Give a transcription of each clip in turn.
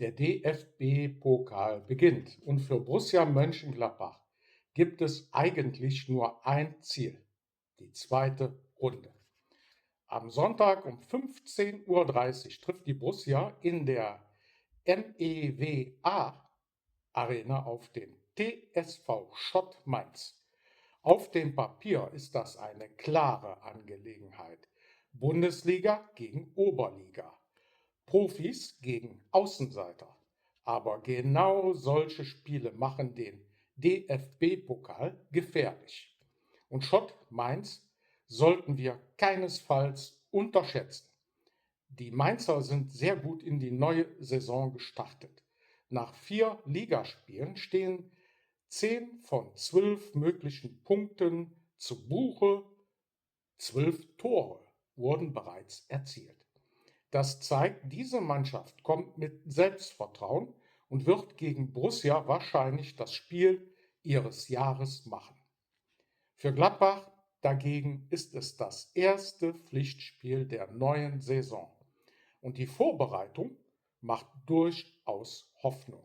Der DFB-Pokal beginnt und für Borussia Mönchengladbach gibt es eigentlich nur ein Ziel: die zweite Runde. Am Sonntag um 15:30 Uhr trifft die Borussia in der MEWA-Arena auf den TSV Schott Mainz. Auf dem Papier ist das eine klare Angelegenheit: Bundesliga gegen Oberliga, Profis gegen Außenseiter. Aber genau solche Spiele machen den DFB-Pokal gefährlich. Und Schott Mainz sollten wir keinesfalls unterschätzen. Die Mainzer sind sehr gut in die neue Saison gestartet. Nach 4 Ligaspielen stehen 10 von 12 möglichen Punkten zu Buche. 12 Tore wurden bereits erzielt. Das zeigt, diese Mannschaft kommt mit Selbstvertrauen und wird gegen Borussia wahrscheinlich das Spiel ihres Jahres machen. Für Gladbach dagegen ist es das erste Pflichtspiel der neuen Saison und die Vorbereitung macht durchaus Hoffnung.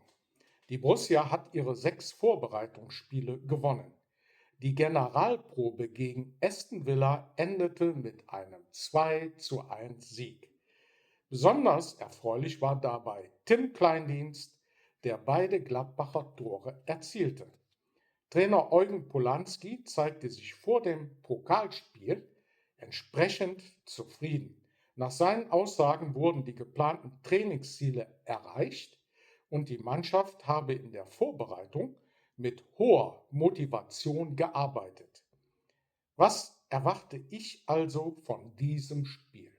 Die Borussia hat ihre 6 Vorbereitungsspiele gewonnen. Die Generalprobe gegen Aston Villa endete mit einem 2:1 Sieg. Besonders erfreulich war dabei Tim Kleindienst, der beide Gladbacher Tore erzielte. Trainer Eugen Polanski zeigte sich vor dem Pokalspiel entsprechend zufrieden. Nach seinen Aussagen wurden die geplanten Trainingsziele erreicht und die Mannschaft habe in der Vorbereitung mit hoher Motivation gearbeitet. Was erwarte ich also von diesem Spiel?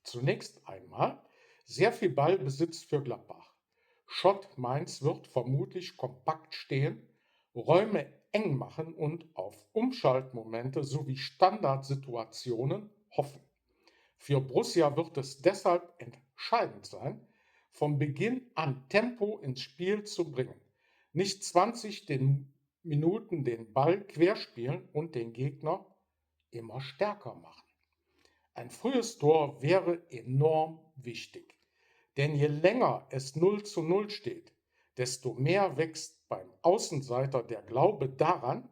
Zunächst einmal sehr viel Ballbesitz für Gladbach. Schott Mainz wird vermutlich kompakt stehen, Räume eng machen und auf Umschaltmomente sowie Standardsituationen hoffen. Für Borussia wird es deshalb entscheidend sein, von Beginn an Tempo ins Spiel zu bringen. Nicht 20 Minuten den Ball querspielen und den Gegner immer stärker machen. Ein frühes Tor wäre enorm wichtig, denn je länger es 0:0 steht, desto mehr wächst beim Außenseiter der Glaube daran,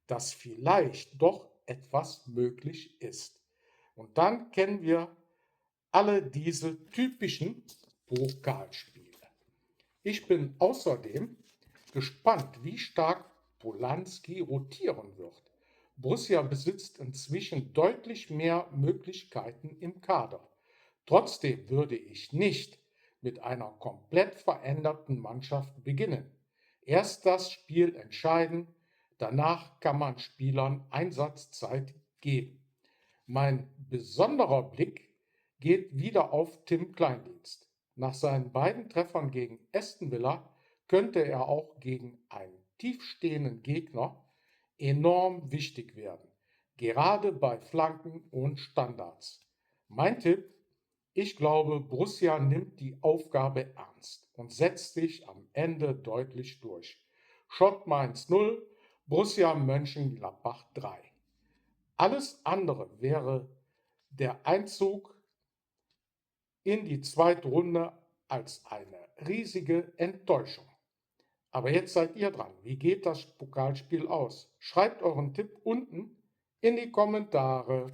dass vielleicht doch etwas möglich ist. Und dann kennen wir alle diese typischen Pokalspiele. Ich bin außerdem gespannt, wie stark Polanski rotieren wird. Borussia besitzt inzwischen deutlich mehr Möglichkeiten im Kader. Trotzdem würde ich nicht mit einer komplett veränderten Mannschaft beginnen. Erst das Spiel entscheiden, danach kann man Spielern Einsatzzeit geben. Mein besonderer Blick geht wieder auf Tim Kleindienst. Nach seinen beiden Treffern gegen Aston Villa könnte er auch gegen einen tiefstehenden Gegner enorm wichtig werden, gerade bei Flanken und Standards. Mein Tipp: Ich glaube, Borussia nimmt die Aufgabe ernst und setzt sich am Ende deutlich durch. Schott Mainz 0, Borussia Mönchengladbach 3. Alles andere wäre der Einzug in die zweite Runde als eine riesige Enttäuschung. Aber jetzt seid ihr dran. Wie geht das Pokalspiel aus? Schreibt euren Tipp unten in die Kommentare.